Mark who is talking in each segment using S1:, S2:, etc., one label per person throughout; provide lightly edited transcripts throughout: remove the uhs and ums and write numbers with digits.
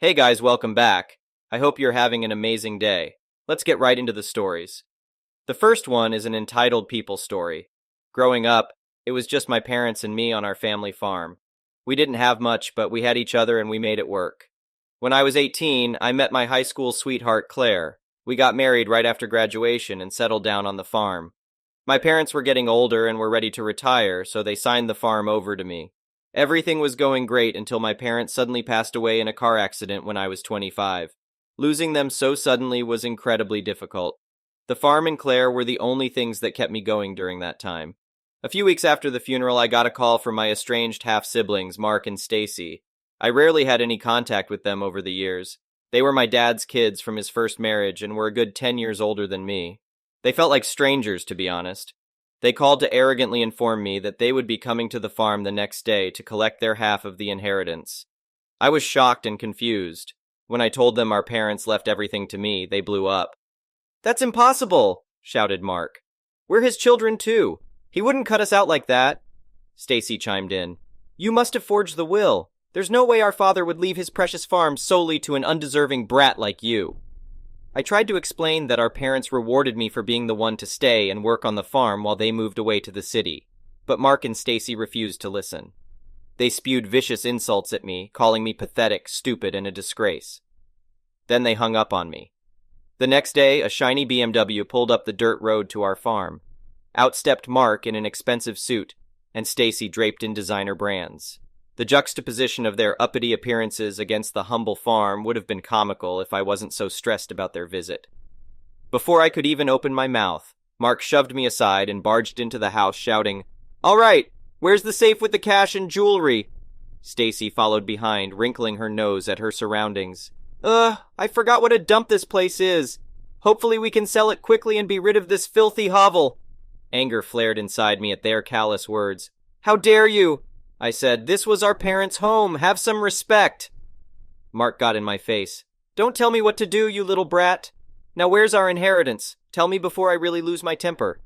S1: Hey guys, welcome back. I hope you're having an amazing day. Let's get right into the stories. The first one is an entitled people story. Growing up, it was just my parents and me on our family farm. We didn't have much, but we had each other and we made it work. When I was 18, I met my high school sweetheart Claire. We got married right after graduation and settled down on the farm. My parents were getting older and were ready to retire, so they signed the farm over to me. Everything was going great until my parents suddenly passed away in a car accident when I was 25. Losing them so suddenly was incredibly difficult. The farm and Claire were the only things that kept me going during that time. A few weeks after the funeral, I got a call from my estranged half-siblings, Mark and Stacy. I rarely had any contact with them over the years. They were my dad's kids from his first marriage and were a good 10 years older than me. They felt like strangers, to be honest. They called to arrogantly inform me that they would be coming to the farm the next day to collect their half of the inheritance. I was shocked and confused. When I told them our parents left everything to me, they blew up. "That's impossible!" shouted Mark. "We're his children too. He wouldn't cut us out like that." Stacy chimed in. "You must have forged the will. There's no way our father would leave his precious farm solely to an undeserving brat like you." I tried to explain that our parents rewarded me for being the one to stay and work on the farm while they moved away to the city, but Mark and Stacy refused to listen. They spewed vicious insults at me, calling me pathetic, stupid, and a disgrace. Then they hung up on me. The next day, a shiny BMW pulled up the dirt road to our farm. Out stepped Mark in an expensive suit, and Stacy draped in designer brands. The juxtaposition of their uppity appearances against the humble farm would have been comical if I wasn't so stressed about their visit. Before I could even open my mouth, Mark shoved me aside and barged into the house shouting, "All right, where's the safe with the cash and jewelry?" Stacy followed behind, wrinkling her nose at her surroundings. I forgot what a dump this place is. Hopefully we can sell it quickly and be rid of this filthy hovel." Anger flared inside me at their callous words. "How dare you?" I said. "This was our parents' home. Have some respect." Mark got in my face. "Don't tell me what to do, you little brat. Now where's our inheritance? Tell me before I really lose my temper."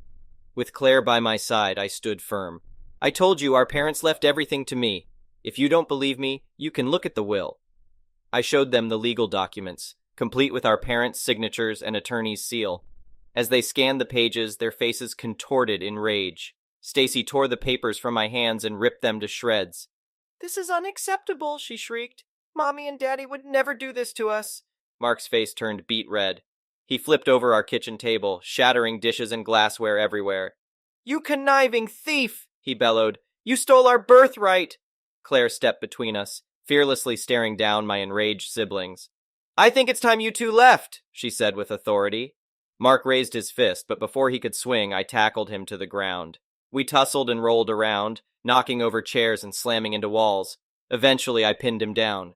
S1: With Claire by my side, I stood firm. "I told you our parents left everything to me. If you don't believe me, you can look at the will." I showed them the legal documents, complete with our parents' signatures and attorney's seal. As they scanned the pages, their faces contorted in rage. Stacy tore the papers from my hands and ripped them to shreds. "This is unacceptable," she shrieked. "Mommy and Daddy would never do this to us." Mark's face turned beet red. He flipped over our kitchen table, shattering dishes and glassware everywhere. "You conniving thief!" he bellowed. "You stole our birthright!" Claire stepped between us, fearlessly staring down my enraged siblings. "I think it's time you two left," she said with authority. Mark raised his fist, but before he could swing, I tackled him to the ground. We tussled and rolled around, knocking over chairs and slamming into walls. Eventually, I pinned him down.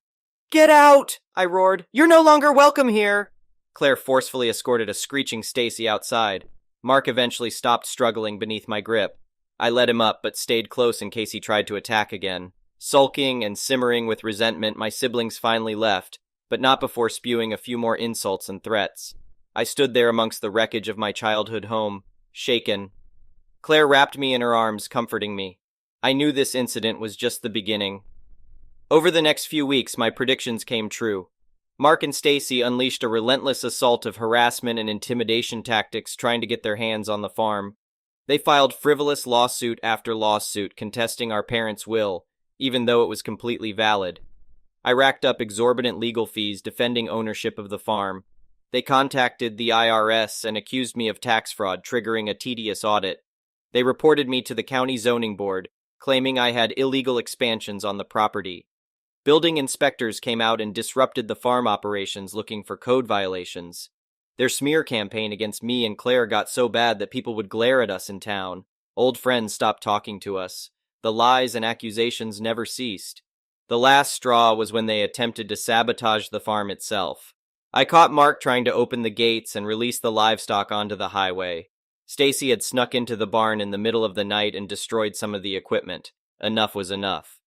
S1: "Get out!" I roared. "You're no longer welcome here!" Claire forcefully escorted a screeching Stacy outside. Mark eventually stopped struggling beneath my grip. I let him up, but stayed close in case he tried to attack again. Sulking and simmering with resentment, my siblings finally left, but not before spewing a few more insults and threats. I stood there amongst the wreckage of my childhood home, shaken. Claire wrapped me in her arms, comforting me. I knew this incident was just the beginning. Over the next few weeks, my predictions came true. Mark and Stacy unleashed a relentless assault of harassment and intimidation tactics trying to get their hands on the farm. They filed frivolous lawsuit after lawsuit contesting our parents' will, even though it was completely valid. I racked up exorbitant legal fees defending ownership of the farm. They contacted the IRS and accused me of tax fraud, triggering a tedious audit. They reported me to the county zoning board, claiming I had illegal expansions on the property. Building inspectors came out and disrupted the farm operations looking for code violations. Their smear campaign against me and Claire got so bad that people would glare at us in town. Old friends stopped talking to us. The lies and accusations never ceased. The last straw was when they attempted to sabotage the farm itself. I caught Mark trying to open the gates and release the livestock onto the highway. Stacy had snuck into the barn in the middle of the night and destroyed some of the equipment. Enough was enough.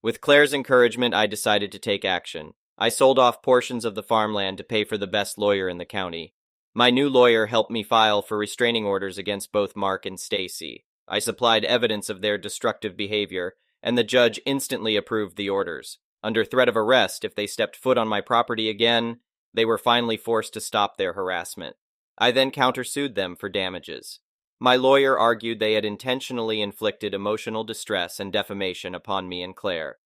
S1: With Claire's encouragement, I decided to take action. I sold off portions of the farmland to pay for the best lawyer in the county. My new lawyer helped me file for restraining orders against both Mark and Stacy. I supplied evidence of their destructive behavior, and the judge instantly approved the orders. Under threat of arrest if they stepped foot on my property again, they were finally forced to stop their harassment. I then countersued them for damages. My lawyer argued they had intentionally inflicted emotional distress and defamation upon me and Claire.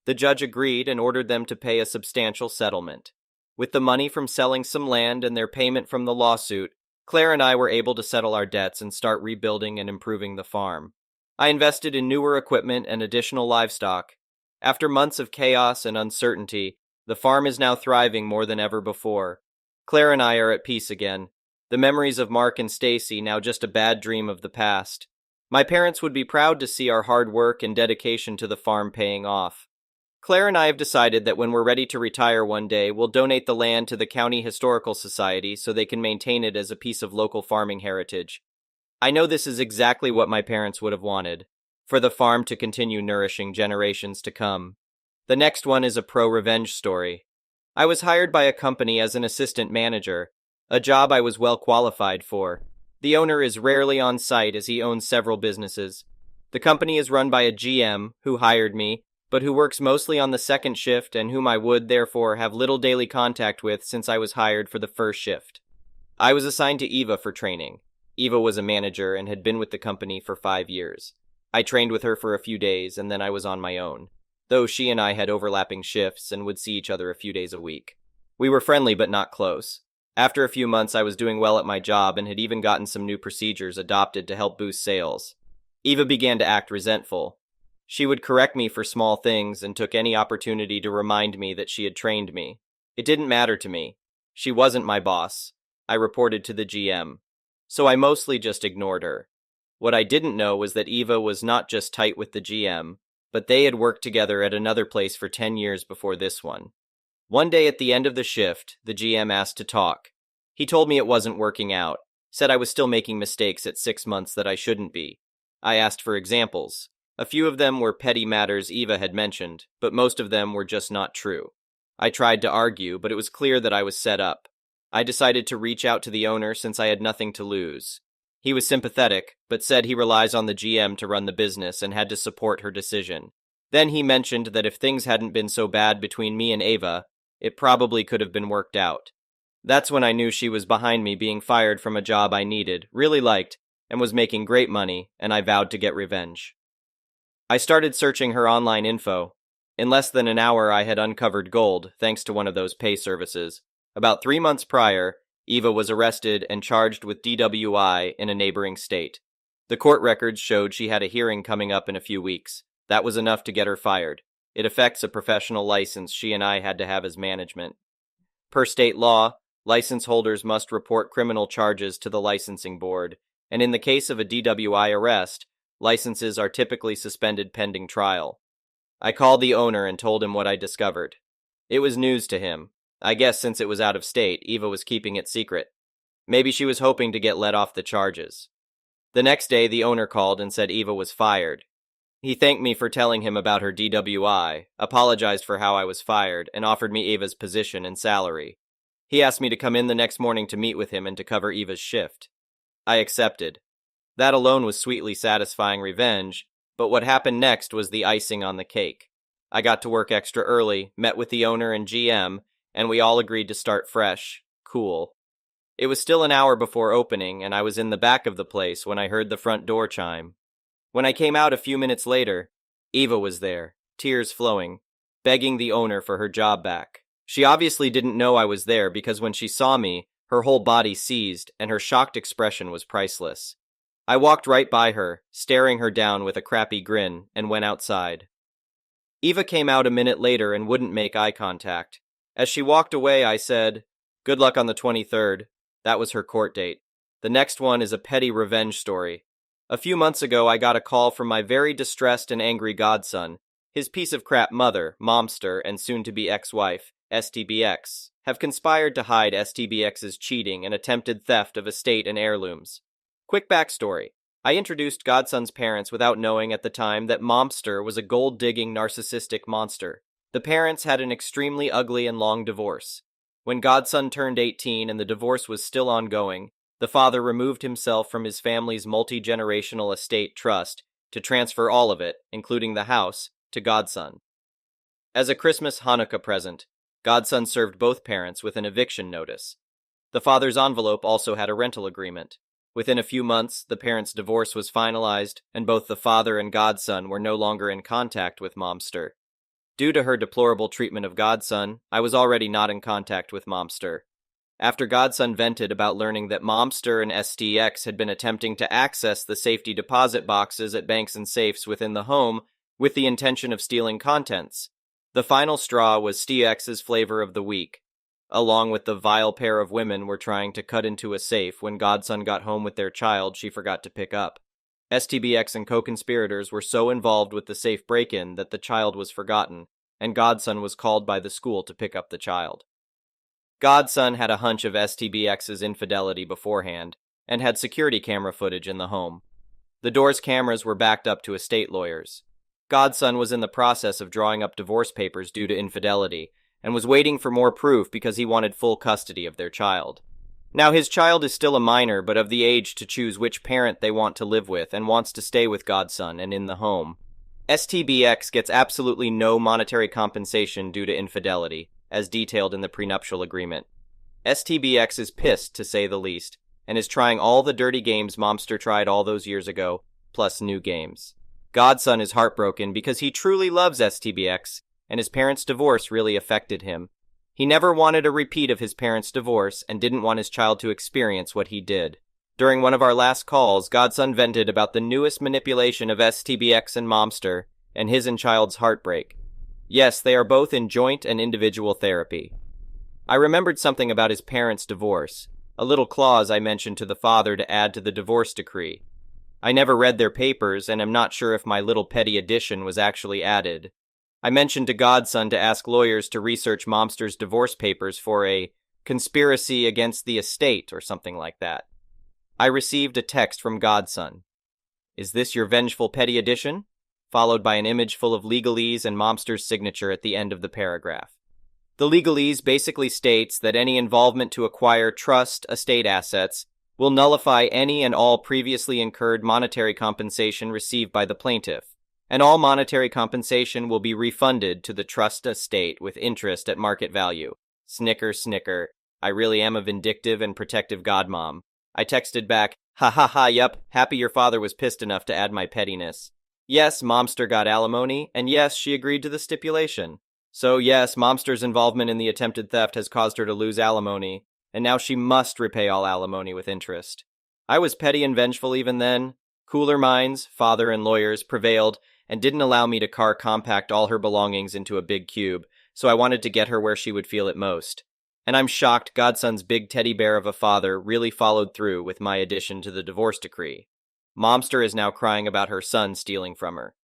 S1: The judge agreed and ordered them to pay a substantial settlement. With the money from selling some land and their payment from the lawsuit, Claire and I were able to settle our debts and start rebuilding and improving the farm. I invested in newer equipment and additional livestock. After months of chaos and uncertainty, the farm is now thriving more than ever before. Claire and I are at peace again. The memories of Mark and Stacy now just a bad dream of the past. My parents would be proud to see our hard work and dedication to the farm paying off. Claire and I have decided that when we're ready to retire one day, we'll donate the land to the County Historical Society so they can maintain it as a piece of local farming heritage. I know this is exactly what my parents would have wanted, for the farm to continue nourishing generations to come. The next one is a pro-revenge story. I was hired by a company as an assistant manager, a job I was well qualified for. The owner is rarely on site as he owns several businesses. The company is run by a GM who hired me, but who works mostly on the second shift and whom I would, therefore, have little daily contact with since I was hired for the first shift. I was assigned to Eva for training. Eva was a manager and had been with the company for 5 years. I trained with her for a few days and then I was on my own, though she and I had overlapping shifts and would see each other a few days a week. We were friendly but not close. After a few months, I was doing well at my job and had even gotten some new procedures adopted to help boost sales. Eva began to act resentful. She would correct me for small things and took any opportunity to remind me that she had trained me. It didn't matter to me. She wasn't my boss. I reported to the GM. So I mostly just ignored her. What I didn't know was that Eva was not just tight with the GM, but they had worked together at another place for 10 years before this one. One day at the end of the shift, the GM asked to talk. He told me it wasn't working out, said I was still making mistakes at 6 months that I shouldn't be. I asked for examples. A few of them were petty matters Eva had mentioned, but most of them were just not true. I tried to argue, but it was clear that I was set up. I decided to reach out to the owner since I had nothing to lose. He was sympathetic, but said he relies on the GM to run the business and had to support her decision. Then he mentioned that if things hadn't been so bad between me and Eva, it probably could have been worked out. That's when I knew she was behind me being fired from a job I needed, really liked, and was making great money, and I vowed to get revenge. I started searching her online info. In less than an hour I had uncovered gold, thanks to one of those pay services. About 3 months prior, Eva was arrested and charged with DWI in a neighboring state. The court records showed she had a hearing coming up in a few weeks. That was enough to get her fired. It affects a professional license she and I had to have as management. Per state law, license holders must report criminal charges to the licensing board, and in the case of a DWI arrest, licenses are typically suspended pending trial. I called the owner and told him what I discovered. It was news to him. I guess since it was out of state, Eva was keeping it secret. Maybe she was hoping to get let off the charges. The next day, the owner called and said Eva was fired. He thanked me for telling him about her DWI, apologized for how I was fired, and offered me Eva's position and salary. He asked me to come in the next morning to meet with him and to cover Eva's shift. I accepted. That alone was sweetly satisfying revenge, but what happened next was the icing on the cake. I got to work extra early, met with the owner and GM, and we all agreed to start fresh, cool. It was still an hour before opening, and I was in the back of the place when I heard the front door chime. When I came out a few minutes later, Eva was there, tears flowing, begging the owner for her job back. She obviously didn't know I was there because when she saw me, her whole body seized, and her shocked expression was priceless. I walked right by her, staring her down with a crappy grin, and went outside. Eva came out a minute later and wouldn't make eye contact. As she walked away, I said, "Good luck on the 23rd. That was her court date. The next one is a petty revenge story. A few months ago, I got a call from my very distressed and angry godson. His piece of crap mother, Momster, and soon-to-be ex-wife, STBX, have conspired to hide STBX's cheating and attempted theft of estate and heirlooms. Quick backstory. I introduced Godson's parents without knowing at the time that Momster was a gold-digging narcissistic monster. The parents had an extremely ugly and long divorce. When Godson turned 18 and the divorce was still ongoing, the father removed himself from his family's multi-generational estate trust to transfer all of it, including the house, to Godson. As a Christmas Hanukkah present, Godson served both parents with an eviction notice. The father's envelope also had a rental agreement. Within a few months, the parents' divorce was finalized, and both the father and Godson were no longer in contact with Momster. Due to her deplorable treatment of Godson, I was already not in contact with Momster. After Godson vented about learning that Momster and STX had been attempting to access the safety deposit boxes at banks and safes within the home with the intention of stealing contents, the final straw was STX's flavor of the week. Along with the vile pair of women were trying to cut into a safe when Godson got home with their child she forgot to pick up. STBX and co-conspirators were so involved with the safe break-in that the child was forgotten, and Godson was called by the school to pick up the child. Godson had a hunch of STBX's infidelity beforehand, and had security camera footage in the home. The door's cameras were backed up to estate lawyers. Godson was in the process of drawing up divorce papers due to infidelity, and was waiting for more proof because he wanted full custody of their child. Now his child is still a minor, but of the age to choose which parent they want to live with and wants to stay with Godson and in the home. STBX gets absolutely no monetary compensation due to infidelity, as detailed in the prenuptial agreement. STBX is pissed, to say the least, and is trying all the dirty games Momster tried all those years ago, plus new games. Godson is heartbroken because he truly loves STBX, and his parents' divorce really affected him. He never wanted a repeat of his parents' divorce and didn't want his child to experience what he did. During one of our last calls, Godson vented about the newest manipulation of STBX and Momster, and his and child's heartbreak. Yes, they are both in joint and individual therapy. I remembered something about his parents' divorce, a little clause I mentioned to the father to add to the divorce decree. I never read their papers and am not sure if my little petty addition was actually added. I mentioned to Godson to ask lawyers to research Momster's divorce papers for a conspiracy against the estate or something like that. I received a text from Godson. "Is this your vengeful petty addition?" Followed by an image full of legalese and Momster's signature at the end of the paragraph. The legalese basically states that any involvement to acquire trust estate assets will nullify any and all previously incurred monetary compensation received by the plaintiff, and all monetary compensation will be refunded to the trust estate with interest at market value. Snicker, snicker. I really am a vindictive and protective godmom. I texted back, "Ha ha ha, yup, happy your father was pissed enough to add my pettiness." Yes, Momster got alimony, and yes, she agreed to the stipulation. So yes, Momster's involvement in the attempted theft has caused her to lose alimony, and now she must repay all alimony with interest. I was petty and vengeful even then. Cooler minds, father and lawyers, prevailed and didn't allow me to compact all her belongings into a big cube, so I wanted to get her where she would feel it most. And I'm shocked Godson's big teddy bear of a father really followed through with my addition to the divorce decree. Momster is now crying about her son stealing from her.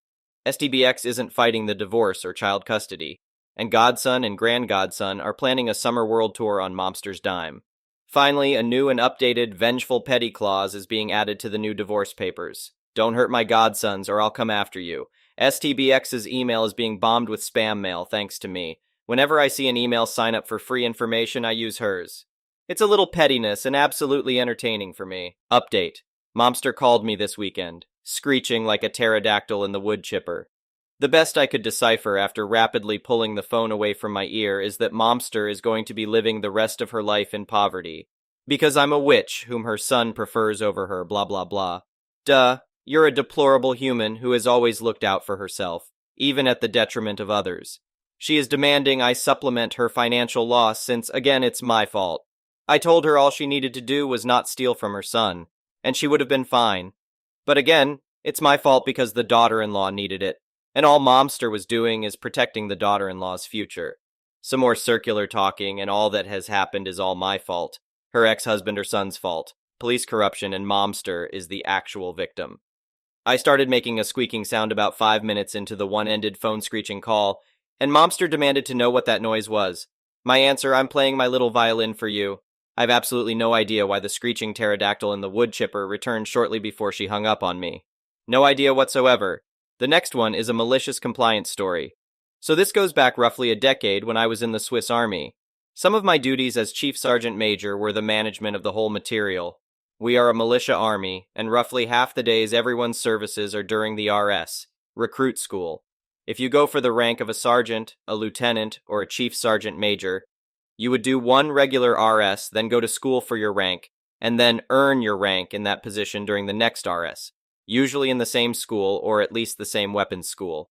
S1: STBX isn't fighting the divorce or child custody, and Godson and Grandgodson are planning a summer world tour on Momster's dime. Finally, a new and updated vengeful petty clause is being added to the new divorce papers. Don't hurt my godsons or I'll come after you. STBX's email is being bombed with spam mail thanks to me. Whenever I see an email sign up for free information, I use hers. It's a little pettiness and absolutely entertaining for me. Update. Momster called me this weekend, screeching like a pterodactyl in the wood chipper. The best I could decipher after rapidly pulling the phone away from my ear is that Momster is going to be living the rest of her life in poverty. Because I'm a witch whom her son prefers over her, blah blah blah. Duh, you're a deplorable human who has always looked out for herself, even at the detriment of others. She is demanding I supplement her financial loss since, again, it's my fault. I told her all she needed to do was not steal from her son, and she would have been fine. But again, it's my fault because the daughter-in-law needed it, and all Momster was doing is protecting the daughter-in-law's future. Some more circular talking, and all that has happened is all my fault. Her ex-husband or son's fault. Police corruption, and Momster is the actual victim. I started making a squeaking sound about 5 minutes into the one-ended phone screeching call, and Momster demanded to know what that noise was. My answer, I'm playing my little violin for you. I've absolutely no idea why the screeching pterodactyl in the wood chipper returned shortly before she hung up on me. No idea whatsoever. The next one is a malicious compliance story. So this goes back roughly a decade when I was in the Swiss Army. Some of my duties as Chief Sergeant Major were the management of the whole material. We are a militia army, and roughly half the days everyone's services are during the RS, recruit school. If you go for the rank of a sergeant, a lieutenant, or a chief sergeant major, you would do one regular RS, then go to school for your rank, and then earn your rank in that position during the next RS, usually in the same school or at least the same weapons school.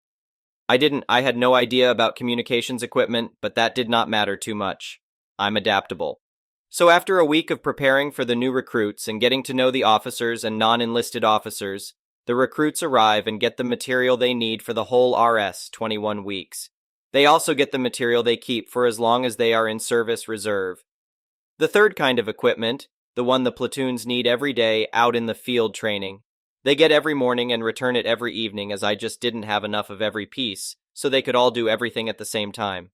S1: I had no idea about communications equipment, but that did not matter too much. I'm adaptable. So after a week of preparing for the new recruits and getting to know the officers and non-enlisted officers, the recruits arrive and get the material they need for the whole RS, 21 weeks. They also get the material they keep for as long as they are in service reserve. The third kind of equipment, the one the platoons need every day out in the field training, they get every morning and return it every evening, as I just didn't have enough of every piece, so they could all do everything at the same time.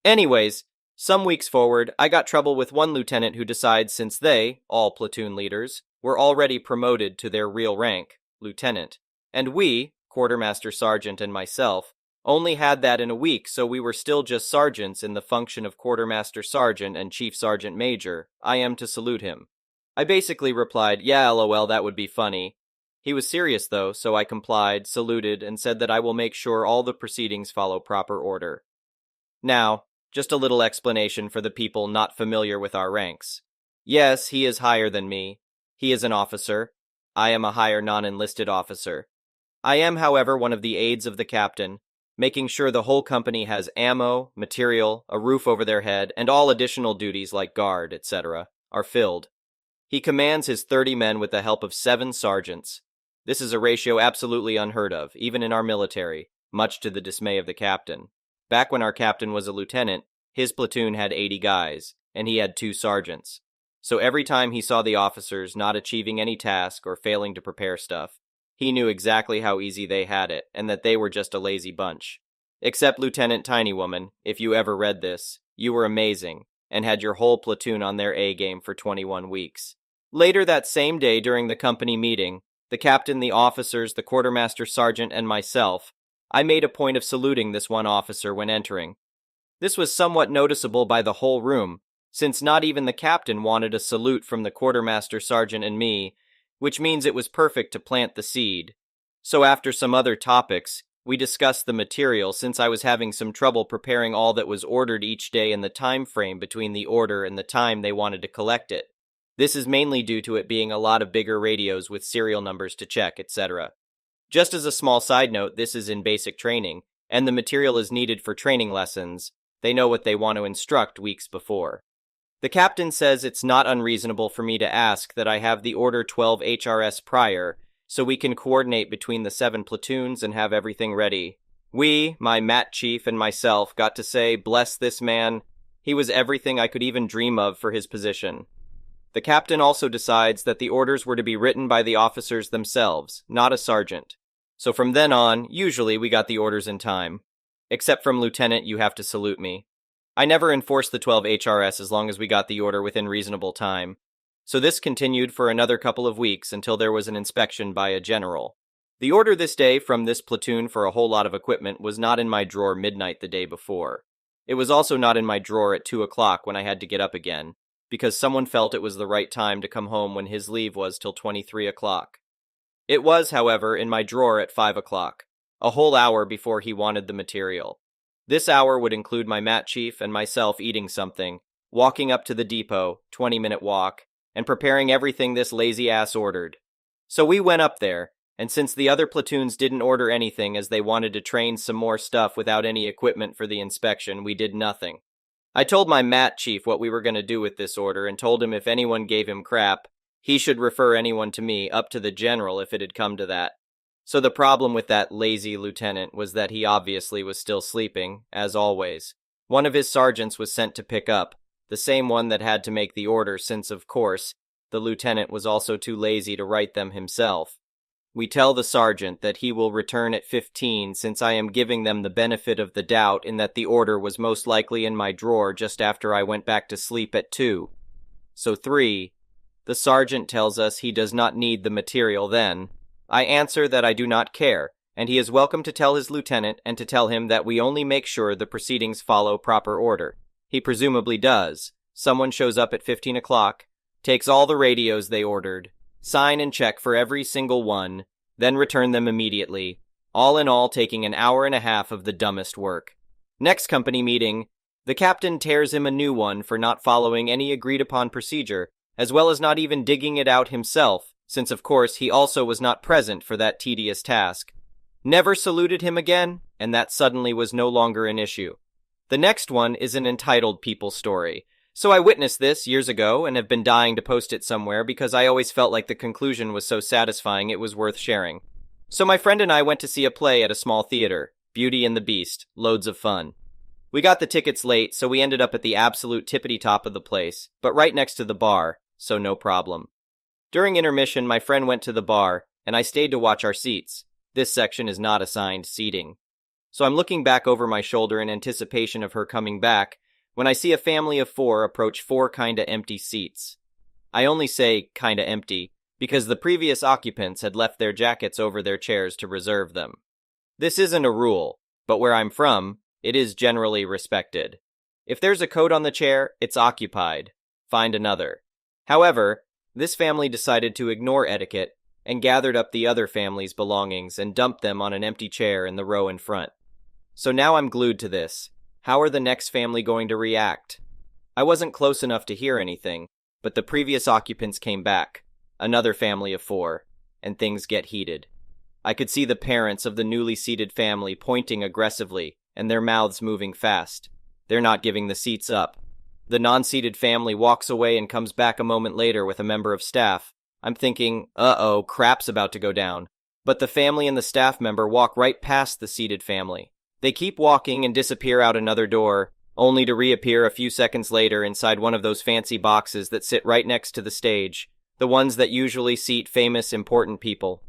S1: Anyways, some weeks forward, I got trouble with one lieutenant who decides since they, all platoon leaders, were already promoted to their real rank, lieutenant, and we, quartermaster sergeant and myself, only had that in a week, so we were still just sergeants in the function of quartermaster sergeant and chief sergeant major. I am to salute him. I basically replied, yeah, lol, that would be funny. He was serious though, so I complied, saluted, and said that I will make sure all the proceedings follow proper order. Now, just a little explanation for the people not familiar with our ranks. Yes, he is higher than me. He is an officer. I am a higher non-enlisted officer. I am, however, one of the aides of the captain, making sure the whole company has ammo, material, a roof over their head, and all additional duties like guard, etc., are filled. He commands his 30 men with the help of 7 sergeants. This is a ratio absolutely unheard of, even in our military, much to the dismay of the captain. Back when our captain was a lieutenant, his platoon had 80 guys, and he had 2 sergeants. So every time he saw the officers not achieving any task or failing to prepare stuff, he knew exactly how easy they had it, and that they were just a lazy bunch. Except Lieutenant Tiny Woman, if you ever read this, you were amazing, and had your whole platoon on their A-game for 21 weeks. Later that same day during the company meeting, the captain, the officers, the quartermaster sergeant, and myself, I made a point of saluting this one officer when entering. This was somewhat noticeable by the whole room, since not even the captain wanted a salute from the quartermaster sergeant and me, which means it was perfect to plant the seed. So after some other topics, we discussed the material since I was having some trouble preparing all that was ordered each day in the time frame between the order and the time they wanted to collect it. This is mainly due to it being a lot of bigger radios with serial numbers to check, etc. Just as a small side note, this is in basic training, and the material is needed for training lessons. They know what they want to instruct weeks before. The captain says it's not unreasonable for me to ask that I have the Order 12 HRS prior, so we can coordinate between the 7 platoons and have everything ready. We, my MAT chief and myself, got to say, bless this man. He was everything I could even dream of for his position. The captain also decides that the orders were to be written by the officers themselves, not a sergeant. So from then on, usually we got the orders in time. Except from lieutenant, you have to salute me. I never enforced the 12 HRS as long as we got the order within reasonable time. So this continued for another couple of weeks until there was an inspection by a general. The order this day from this platoon for a whole lot of equipment was not in my drawer midnight the day before. It was also not in my drawer at 2 o'clock when I had to get up again, because someone felt it was the right time to come home when his leave was till 23 o'clock. It was, however, in my drawer at 5 o'clock, a whole hour before he wanted the material. This hour would include my MAT chief and myself eating something, walking up to the depot, 20-minute walk, and preparing everything this lazy ass ordered. So we went up there, and since the other platoons didn't order anything as they wanted to train some more stuff without any equipment for the inspection, we did nothing. I told my MAT chief what we were going to do with this order and told him if anyone gave him crap, he should refer anyone to me, up to the general if it had come to that. So the problem with that lazy lieutenant was that he obviously was still sleeping, as always. One of his sergeants was sent to pick up, the same one that had to make the order since, of course, the lieutenant was also too lazy to write them himself. We tell the sergeant that he will return at 15 since I am giving them the benefit of the doubt in that the order was most likely in my drawer just after I went back to sleep at 2. So 3. The sergeant tells us he does not need the material then. I answer that I do not care, and he is welcome to tell his lieutenant and to tell him that we only make sure the proceedings follow proper order. He presumably does. Someone shows up at 15 o'clock, takes all the radios they ordered, sign and check for every single one, then return them immediately. all in all taking an hour and a half of the dumbest work. Next company meeting, the captain tears him a new one for not following any agreed-upon procedure, as well as not even digging it out himself, since of course he also was not present for that tedious task. Never saluted him again, and that suddenly was no longer an issue. The next one is an entitled people story. So I witnessed this years ago and have been dying to post it somewhere because I always felt like the conclusion was so satisfying it was worth sharing. So my friend and I went to see a play at a small theater, Beauty and the Beast, loads of fun. We got the tickets late, so we ended up at the absolute tippity-top of the place, but right next to the bar, so no problem. During intermission, my friend went to the bar, and I stayed to watch our seats. This section is not assigned seating. So I'm looking back over my shoulder in anticipation of her coming back, when I see a family of 4 approach 4 kinda empty seats. I only say kinda empty because the previous occupants had left their jackets over their chairs to reserve them. This isn't a rule, but where I'm from, it is generally respected. If there's a coat on the chair, it's occupied. Find another. However, this family decided to ignore etiquette and gathered up the other family's belongings and dumped them on an empty chair in the row in front. So now I'm glued to this. How are the next family going to react? I wasn't close enough to hear anything, but the previous occupants came back, another family of 4, and things get heated. I could see the parents of the newly seated family pointing aggressively and their mouths moving fast. They're not giving the seats up. The non-seated family walks away and comes back a moment later with a member of staff. I'm thinking, uh-oh, crap's about to go down. But the family and the staff member walk right past the seated family. They keep walking and disappear out another door, only to reappear a few seconds later inside one of those fancy boxes that sit right next to the stage, the ones that usually seat famous, important people.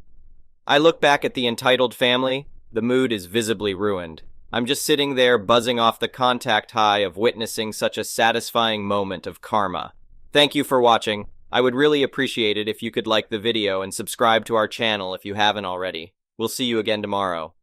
S1: I look back at the entitled family. The mood is visibly ruined. I'm just sitting there buzzing off the contact high of witnessing such a satisfying moment of karma. Thank you for watching. I would really appreciate it if you could like the video and subscribe to our channel if you haven't already. We'll see you again tomorrow.